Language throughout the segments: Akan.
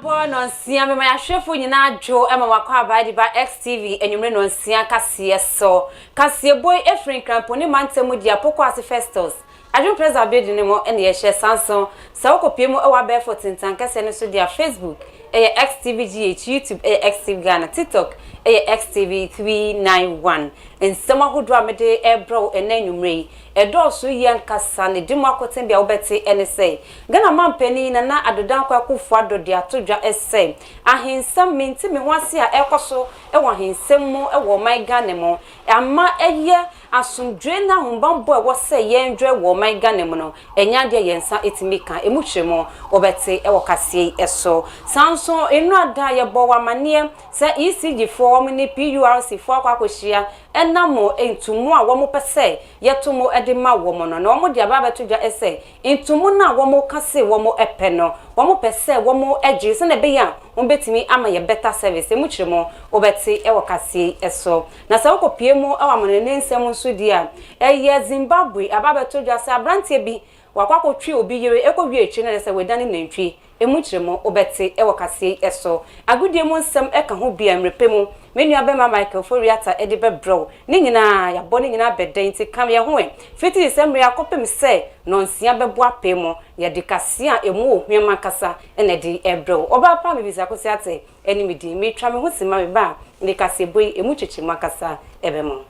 boy no sia me my hwefo nyina adwo ema wakwa abadi ba XTV enwumre no sia kase so kase boy efrin kramponi mantemu dia poko as festus adwo presa bedi ne mo ene ye hye sanson sa okopie mu ewa be for tintan kase ne so dia Facebook XTV GH YouTube XTV Ghana TikTok XTV 391 en sama hodo amede ebro enanwumre edoso yen kasa ne dimu akoten bia obeti ene say Ghana mampani na adodan kwa kufu adode atodwa ese ahensam minti me ho ase a ekoso ewo ahensam mu ewo man Ghana mu ama eye asumdwe na hombambo ewo se yendwe wo man Ghana mu no enya de yensa etimika emuhwemo obeti ewo kase eso sanso enu ada ye bo wamane se ECG4 omni PURC4 kwakohia enamo entumu a womo pese yetomo edema womo no na womo dia ba betodwa ese entumu na womo kase womo epe no womo pese womo egi se na be ya wombetimi ama ye better service emuchiremo obeti ewo kase eso na se wokopie mu awamonene nsem nso dia eye Zimbabwe aba betodwa se abrantie bi wakwakotwe obi yere ekowie echi na se wedane nantwi emuchiremo obeti ewo kase eso agudie mu nsem eka ho bia mrepemu menu abema Michael Foriata edibe bro ni nyina ya boni nyina beden ti kam ye ho fiti December akopem se nonsia bebo apemo ya dikase a emu ohwema kasa ene di ebro Obaapa Mavis Akosua Atteh eni midi mi twa me ho sima me ba dikase boy emu chichima kasa ebemo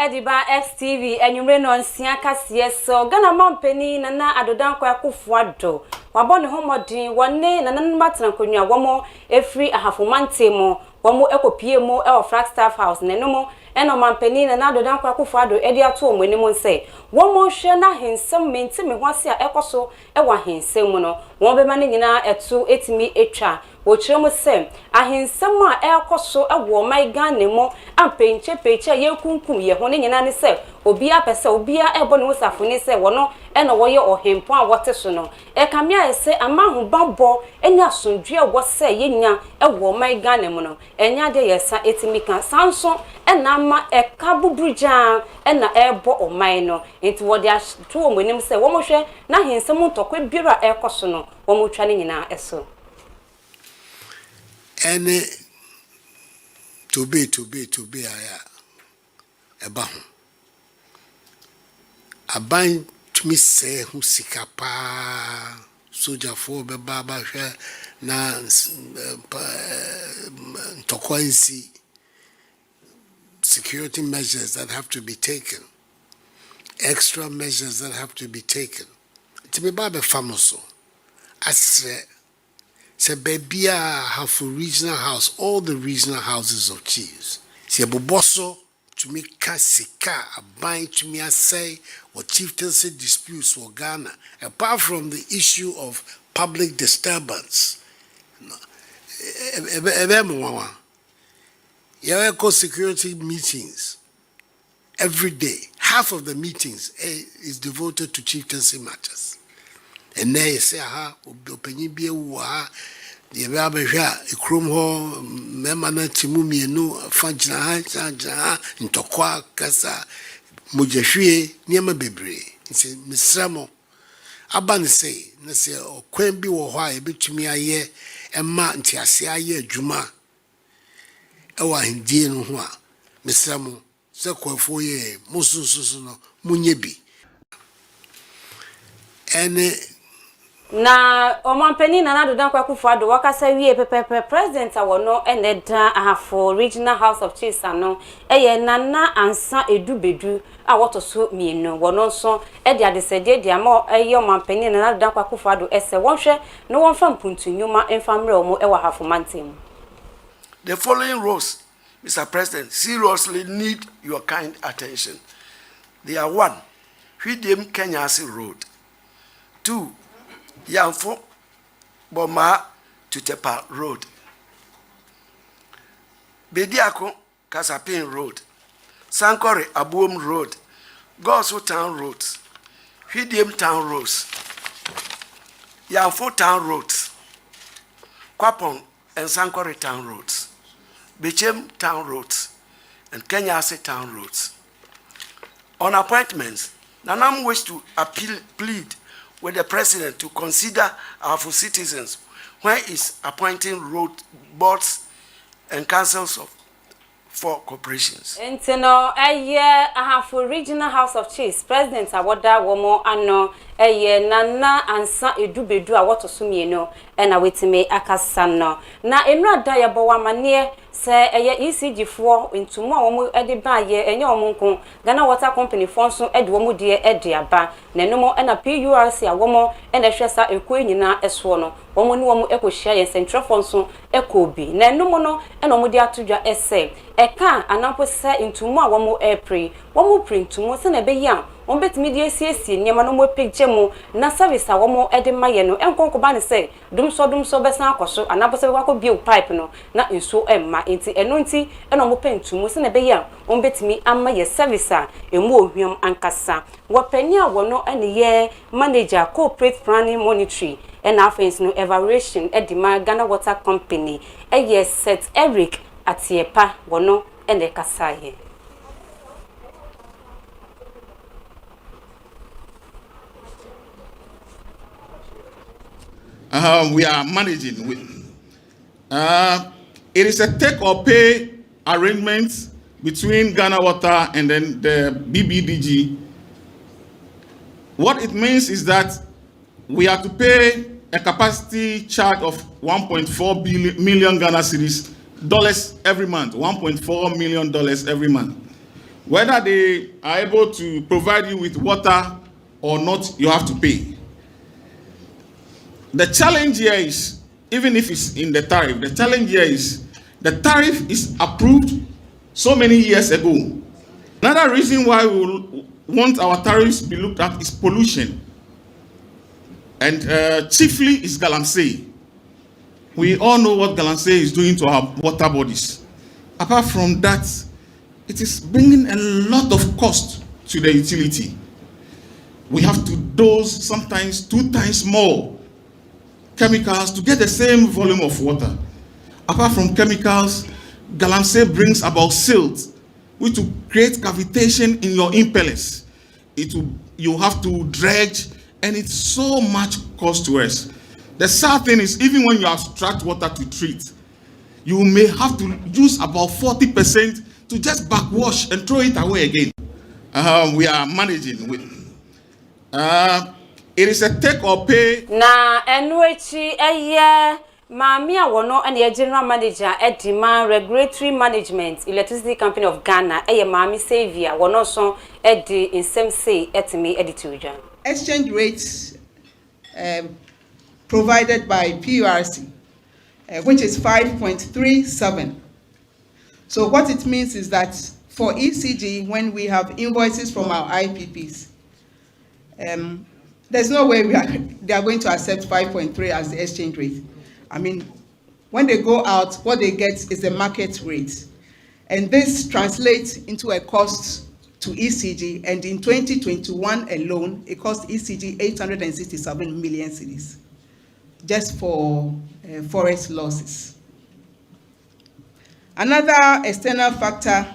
Ediba XTV enwumre no nsia kase so Ghana mampani na adodan kwa kufu ado wabone homodin wone na matran konwa womo efri ahafomante mo womo ekopie mo e Flagstaff House nenomo eno mampani na adodan kwa kufu ado edi ato mo ni mo nse womo hwe na hensem menti me ho ase a ekoso e wa hensem mu no won be ma ne nyina etu etimi etwa wochiremu se ahensem a ekoso ewo mai Ghana mo ampenche peche ye kunkum ye ho ne nyina ne se obi apese obi a ebo ne wosafo ne se wono eno woye ohempo a wote so no e kamia ese amahu babo enya asundwe wo se yenya ewo mai Ghana mo no enya de yesa etimika sanso ena ma ekabubruja ena ebo omai no enti wode ato omonim se wo mo hwe na ahensem ntokwe biara ekoso no wo mo twa ne nyina eso ene to be aya ebahu aban tumi se hu sika pa soja fo be baba hwe na ntokwansi security measures that have to be taken, extra measures that have to be taken to be baba famoso as se bebia have for regional house, all the regional houses of chiefs. Se boboso to me kasika aban to me say what chieftaincy disputes for Ghana, apart from the issue of public disturbance. Yaweko security meetings every day. Half of the meetings is devoted to chieftaincy matters. And there you say, openyi bi ewu ha de be abehwa ekrom ho mema na timu mienu fagina ha ntokwa kasa mojahwie niema bebre nti misramo aban say na se okwan bi wo ho a ebetumi aye ema nti ase aye adwuma ewa hindie no ho a misramo se kwafo ye musususu no munye bi ene na omampani na adodan kwa kufu ado wakasa wie pepepe president awono eneda ahafo regional house of chiefs ano eye nana ansa edubedu a wotoso mienu wono so ede adesede de ama eye omampani na adodan kwa kufu ado ese wonhwe no wonfa mpuntunyuma enfamre omo ewa hafo mantem. The following roles, Mr. President, seriously need your kind attention. They are: 1, Hwidiem Kenyasi Road; 2, Yamfo Boma to Tepa Road; Bediako Kasapin Road; Sankore Abuom Road; Gosu Town Roads; Hwidiem Town Roads; Yamfo Town Roads; Kwapon and Sankore Town Roads; Bechem town roads, and Kenyasi town roads. On appointments, Nanam wish to plead with the president to consider our citizens when he's appointing road boards and councils for corporations. Intino, a year I have for Regional House of Chiefs, President Awoda Womo Ano, a year Nana and San Edubedu, a water sumieno, and a witime Akasano. Na eno diabo wa manie, say a year ECG4 into more ediba ye, and your munkun, Ghana Water Company Fonson, Edwomu dear Ediaba, Nenomo and a PURC a woman, and a Shessa a queen na eswono, woman echo share and Central Fonson, echo be, Nenomono, and Omodia tuja essay. Eka anapo se into more womo April, womo print to most and a be young. On bet media CSC, Yamano mo picture mo, na service a womo edimayeno, and concubane say, dum so besan koso, and apose wako bill pipe no, na in so emma, inti enunti, and on pen to most and a be young. On bet me amma ye service, a mo hum ankasa. Wapenia wono any year manager corporate planning monetary, and offense no evaluation at the Ghana Water Company, a year set Eric. Atteh wono ende kasaye. We are managing with. It is a take or pay arrangement between Ghana Water and then the BBDG. What it means is that we have to pay a capacity charge of 1.4 million Ghana cedis dollars every month, $1.4 million every month. Whether they are able to provide you with water or not, you have to pay. The challenge here is, even if it's in the tariff, the challenge here is the tariff is approved so many years ago. Another reason why we want our tariffs to be looked at is pollution. And chiefly is galamsey. We all know what galamsey is doing to our water bodies. Apart from that, it is bringing a lot of cost to the utility. We have to dose sometimes 2 times more chemicals to get the same volume of water. Apart from chemicals, galamsey brings about silt, which will create cavitation in your impellers. You have to dredge, and it's so much cost to us. The sad thing is, even when you extract water to treat, you may have to use about 40% to just backwash and throw it away again. We are managing with. It is a take or pay. Na enwechi eye Mami Awono and the General Manager at Demand Regulatory Management, Electricity Company of Ghana, Mami Savia, Wonoson at the in same say at me editorial. Exchange rates provided by PURC, which is 5.37. So what it means is that for ECG, when we have invoices from our IPPs, there's no way they are going to accept 5.3 as the exchange rate. I mean, when they go out, what they get is the market rate. And this translates into a cost to ECG, and in 2021 alone, it cost ECG 867 million cedis, just for forest losses. Another external factor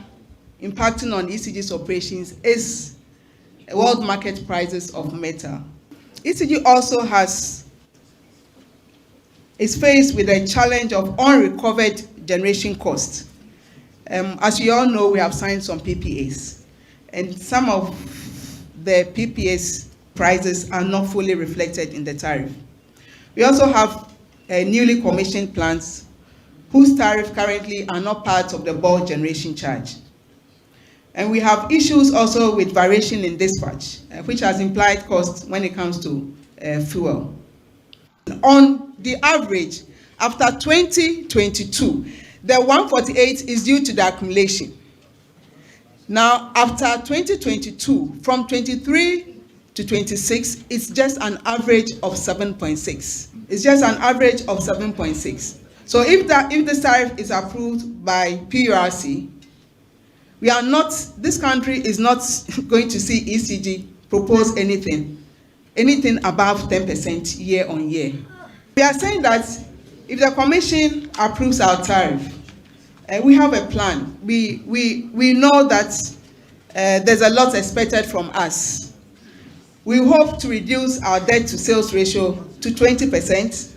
impacting on ECG's operations is world market prices of metal. ECG also is faced with a challenge of unrecovered generation costs. As you all know, we have signed some PPAs, and some of the PPAs prices are not fully reflected in the tariff. We also have newly commissioned plants whose tariff currently are not part of the bulk generation charge. And we have issues also with variation in dispatch, which has implied costs when it comes to fuel. On the average, after 2022, the 148 is due to the accumulation. Now, after 2022, from 23 to 26, it's just an average of 7.6. It's just an average of 7.6. So if this tariff is approved by PURC, this country is not going to see ECG propose anything above 10% year on year. We are saying that if the Commission approves our tariff, we have a plan. We know that there's a lot expected from us. We hope to reduce our debt to sales ratio to 20%.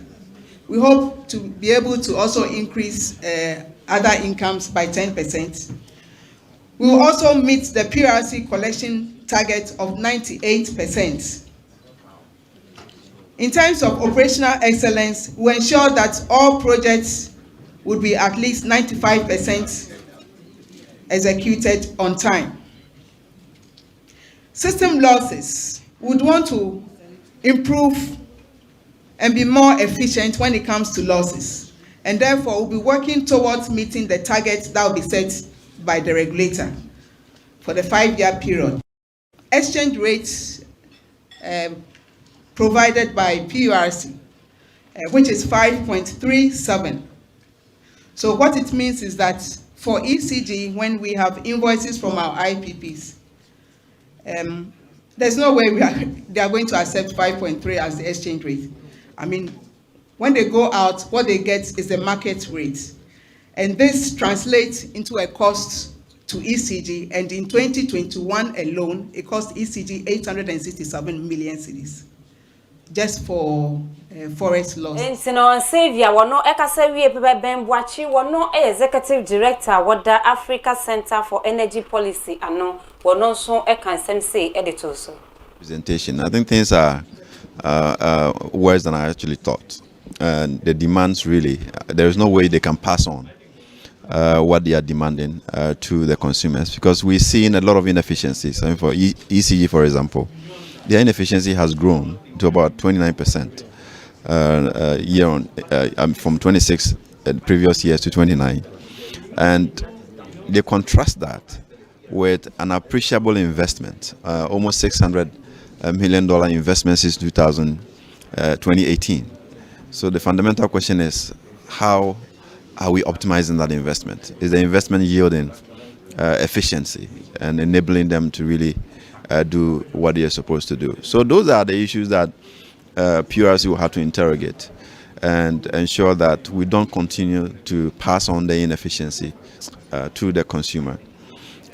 We hope to be able to also increase other incomes by 10%. We will also meet the PRC collection target of 98%. In terms of operational excellence, we ensure that all projects would be at least 95% executed on time. System losses would want to improve and be more efficient when it comes to losses, and therefore we'll be working towards meeting the targets that will be set by the regulator for the 5-year period. Exchange rates provided by PURC, which is 5.37. So what it means is that for ECG, when we have invoices from our IPPs, there's no way they are going to accept 5.3 as the exchange rate. I mean, when they go out, what they get is the market rate. And this translates into a cost to ECG, and in 2021 alone, it cost ECG 867 million cedis just for forex loss. And no Xavier wono ekasa wie pepe Bembuachi wono executive director wada Africa Center for Energy Policy ano wono so ekansem say editor so presentation. I think things are worse than I actually thought. And the demands really, there is no way they can pass on what they are demanding to the consumers, because we're seeing a lot of inefficiencies. I mean, for ECG, for example, their inefficiency has grown to about 29% year on, from 26 previous years to 29. And they contrast that with an appreciable investment, almost $600 million investment since 2018. So the fundamental question is, how are we optimizing that investment? Is the investment yielding efficiency and enabling them to really do what they are supposed to do? So those are the issues that PRC will have to interrogate and ensure that we don't continue to pass on the inefficiency to the consumer.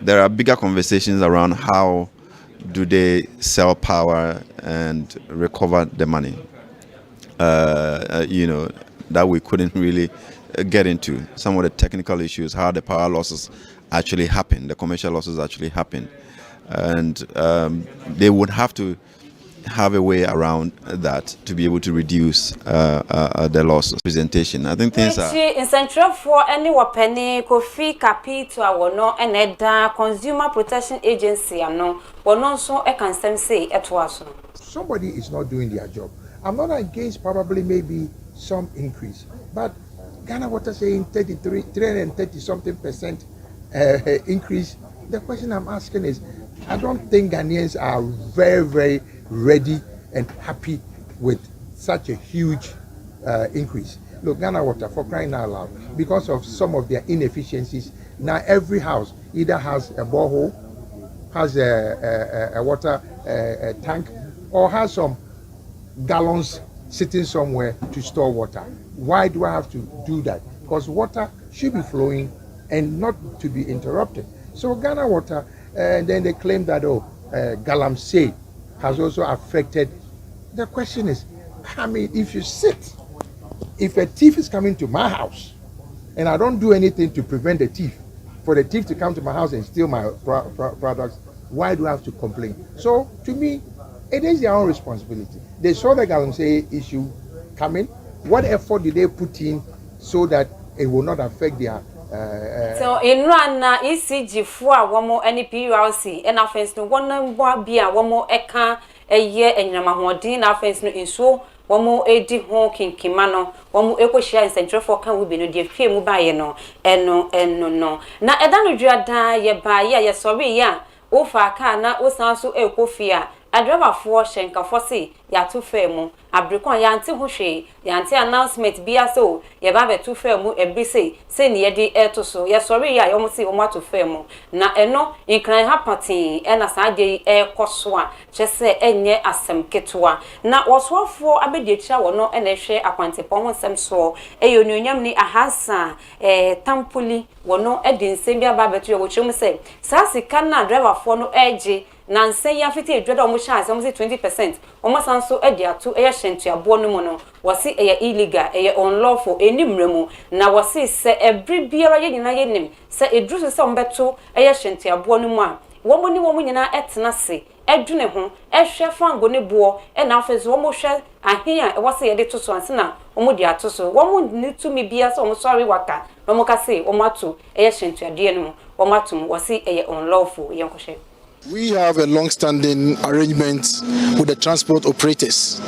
There are bigger conversations around how do they sell power and recover the money, you know, that we couldn't really get into. Some of the technical issues, how the power losses actually happen, the commercial losses actually happen. And they would have to have a way around that to be able to reduce the losses. Presentation, I think things are... In Central for any wapeni kofi kapi to our no and EDA Consumer Protection Agency ano wono so e can say etwaso. Somebody is not doing their job. I'm not against probably maybe some increase, but Ghana Water saying 330 something percent increase. The question I'm asking is, I don't think Ghanaians are very, very ready and happy with such a huge increase. Look, Ghana Water, for crying out loud, because of some of their inefficiencies, now every house either has a borehole, has a water tank, or has some gallons sitting somewhere to store water. Why do I have to do that? Because water should be flowing and not to be interrupted. So Ghana Water, then they claim that, galamsey has also affected. The question is, I mean, if a thief is coming to my house and I don't do anything to prevent the thief, for the thief to come to my house and steal my products, why do I have to complain? So to me, it is their own responsibility. They saw the galamsey issue coming. What effort did they put in so that it will not affect their so in run na ECG for womo NPRC and offense no one bia womo eka eye enyama hodin na offense no inso womo edi ho kinkima no womo ekohia in Central for kan we be no de fie mu baye no eno no na eda no duada ye baye ye sorry ya ofa ka na osan so ekofia driver for shenka for say ya too fair mu abrekon ya anti ho hwe ya anti announcement bia so ye ba be too fair mu every say ne ye de to so ye sorry ya yo say o ma too fair mu na eno incline hapati e na sa de koso a che se enye asem ketoa na wosofo abedi akira wono e na hwe akwantepon ho nsem so eyo nuonyam ni ahasa tampuli wono e de nsem bia ba beto wo chemu say sa sika na driver for no eje na nsen ya fiti edweda omo chance omo say 20% omo sanso e dia to e hyentu abo no mu no wasi e illegal e unlawful enimremu na wasi se every biara ye nyina ye nim se edru se omo beto e hyentu abo no mu a wo ni wo nyina etena se edwune ho ehwe fango ne bo e na afezo omo hwe ahia e wasi ye de to so anse na omo dia to so wo ni to me bia so omo sorry waka omo ka say omo ato e hyentu ade no mu omo ato wasi e unlawful ye nkohwe. We have a long-standing arrangement with the transport operators,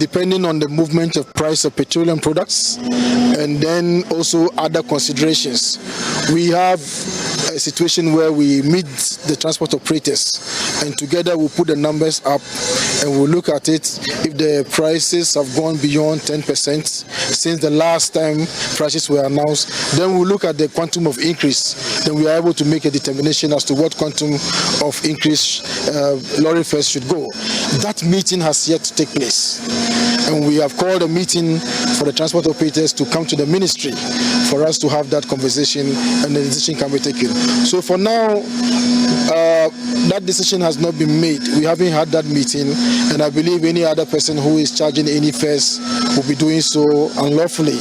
depending on the movement of price of petroleum products, and then also other considerations. We have a situation where we meet the transport operators, and together we put the numbers up, and we'll look at it. If the prices have gone beyond 10% since the last time prices were announced, then we'll look at the quantum of increase. Then we are able to make a determination as to what quantum of increase lorry fares should go. That meeting has yet to take place, and we have called a meeting for the transport operators to come to the ministry for us to have that conversation, and the decision can be taken. So for now, that decision has not been made. We haven't had that meeting, and I believe any other person who is charging any fares will be doing so unlawfully,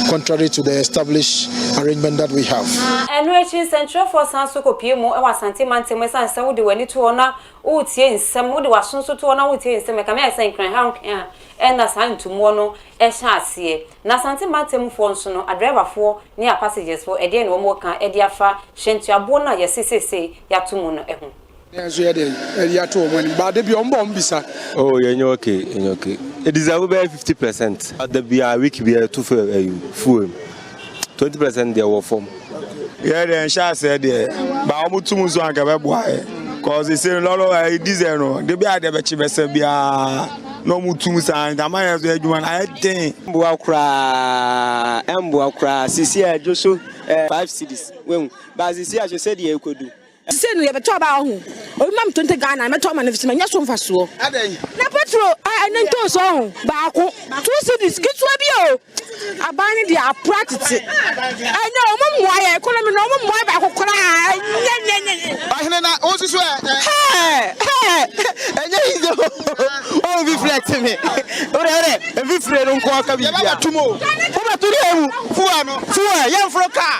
contrary to the established arrangement that we have. And reaching Central for Sansuko Pimo, I was Santiman and Saudi when it honor, Uti, some would was soon to honor with him, some Camilla Saint Crown, and a sign to mono, a chassis. Na Santimantem Fonsono, a driver for near passages for a day no more can Ediafa, Shentia Bona, yes, say, Yatumuno. Yes, we had a two when but they be on bombisa. Oh, you're okay, you're okay. It is over 50%. At the BR week, we are 2 full. 20% they were from. Yeah, then Sha said, but I'm too much on Gabby because they say, Lolo, I diesel. They be at the Bechibesabia. No more too much, and I might have to do one. I think Buakra, Sisia, Joshua, 5 cities. Well, but Sisia, you said you could do. Send you have a job out. Oh, Mam 20 Ghana, I'm a Tom and if it's so fast. Na petrol, I didn't do so. Baco, 2 cities, kids will be a buying the practice. I know, Mom, why I call him no more back cry. I also swear. And there you go. Oh, reflect me. If you friend don't walk up tomorrow. Over to them, for young for a car.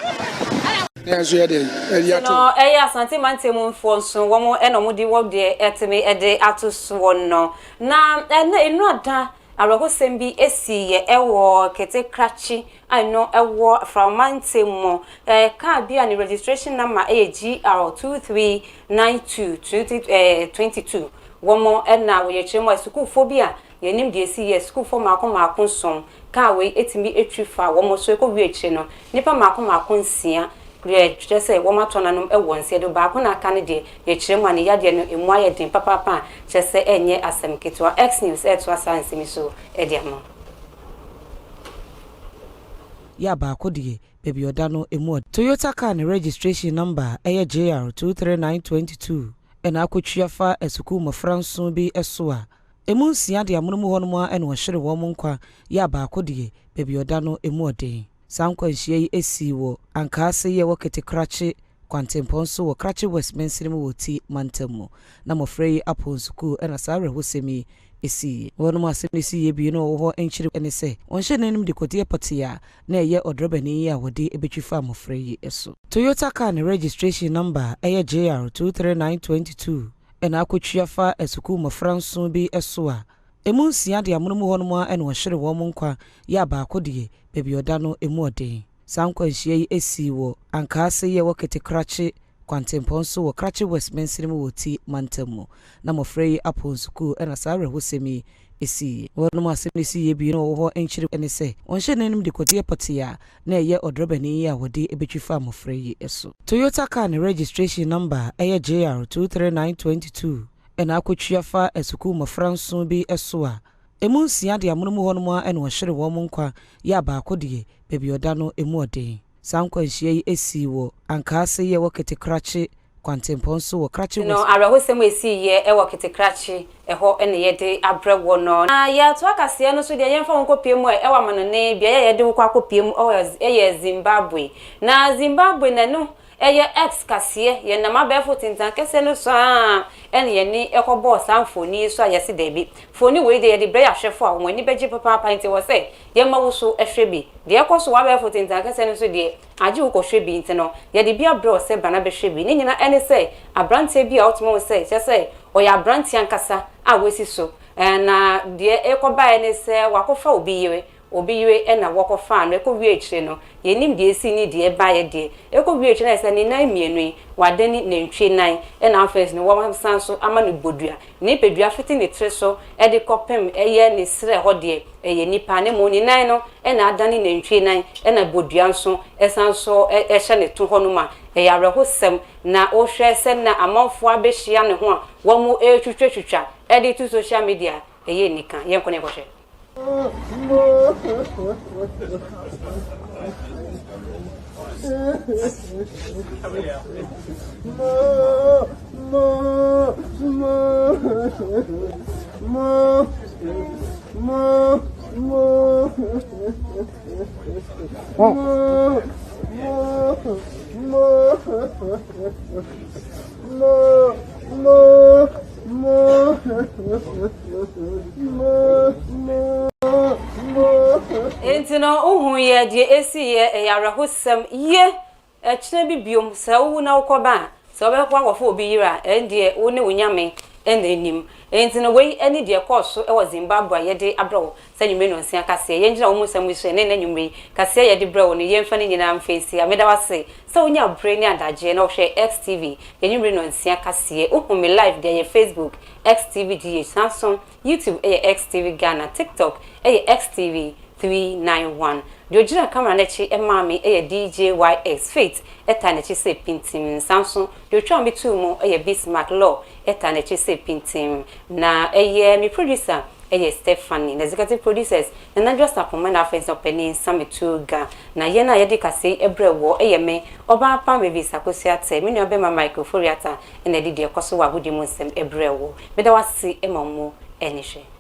Yes, we had no, Santimantem Fonson, one more enemy work there at me a day at one no. Now, and not that I will send be a sea, a war, Kete Cratchy. I know a war from Mantemo, a car be an registration number AGR 2392 one more, and now we are school phobia. Your name, dear, see school for Malcolm song. Car way 8 me a tree far, one more circle reach, Nipper Malcolm Sia. Just say, woman tonanum a one said, Bakuna Canada, a chimney yadian in Wyatt Papa, just say, and ye as some kit or X News, to a science in so, Ediamo. Yaba Kodi, baby Odano, a mod. Toyota can registration number AJR 23922, and Akuchiafa, a Sukuma France soon be a swa. A moon siadi a munumonwa and was sure woman qua, Yaba Kodi, baby Odano, a mod. Sankwa nhyia esi wo ankase ye wokete krache kwantemponso wo krache Westminster mu woti mantamo na mofrey apon school ena sare hosemi esi wono ma asemi si ye bi no wo enchiri ene se onhye nanim de kodie potia na ye odrobani ya wode ebetwifa mofrey eso Toyota car registration number JR 23922 ena akotwiafa esuku mofranso bi eso a emu nsia de amono mu hono a ene wo hire wo monkwa ya ba akodie baby odano emu oden sankwa nhyia esi wo ankase ye wokete krache kwantemponso wo krache Westminster mu woti mantamo na mofrey apon school ena sare hosemi esi wono ma asemi si ye bi no wo enchiri ene se onhye nanim de kodie potia na ye odrobani ya wode ebetwifa mofrey eso Toyota car registration number JR 23922 ɛna akɔtua fa asuku mmɔfra nso bi ɛso a emu nsia de amono mu hɔ no mu ɛna ɔhyere wɔn nkwa yɛ abaako deɛ baabi ɔda no emu ɔden sankwanhyia yi esi wɔ ankaase yɛ wɔ ketekrache kwantempɔn so wɔ krache no arahosɛm esi yɛ ɛwɔ ketekrache ɛhɔ ɛna yɛde abrɛwɔ no na yɛato akaseɛ no so deɛ yɛmfa wɔn kɔpie mu ɛwɔ amanone bia yɛde wɔn kɔ akɔpie mu ɛyɛ Zimbabwe na Zimbabwe na no eye ex kasie ye na mabefo tintan kese no so ene ye ni ekobo sanfoni so ayese debi foni we de ye de bre ahwefo a woni beji papa nti wo se ye mawo so ehwebi de ekoso wa befo tintan kese no so de age wo kohwebi nti no ye de bia bre o se bana behwebi ni nyina ene se abrante bi a otmo se se oya abrante ankasa a wesi so na de ekoba ene se wakofa obi yewe ena wakofa no ekowie ekire no yenim de esi ni de ba ye de ekowie ekire na se ni nan mienu wadani na ntwe nan ena afes no wo san so ama no bodua ni pedua fiti ni tre so e de kopem eye ni sre ho de eye nipa ne mo ni nan no ena adani na ntwe nan ena bodua nso esan so ehye ne to ho no ma eye abrehosem na o hwe se na amanfo abehia ne ho a wo mu etwetwetwa e de to social media eye nika yenko ne kohwe Entino uhu ye die esi ye yarahosem ye ekire bibiom sa wu na ukoba sa obekwa kwafo obi yira endie wo ne wonyame enanim entino wei eni die koso e wo Zimbabwe ye de abro sa nyume no nsia kase ye ngira wo musam isu ne na nyume kase ye de bro ne ye mfa ne nyina mfesi ameda wase sa wonya brain adaje na wo hwe XTV ye nyume no nsia kase uhu me live de ye Facebook XTV DH Samsung YouTube XTV Ghana TikTok XTV 391 Diojina camera nechi emami DJYX Faith etanechi se pintim Samsung diotwa mi tu mu Bismarck Law etanechi se pintim na mi producer Stephanie na executive producers na Nandra Sapoma na friends opening Samitu ga na ye na yedi kase ebrewo me Obaapa Mavis Akosua Atteh me no be ma microphone ata na didi Akosua agudi mu nsem ebrewo me da wasi emamu enihwe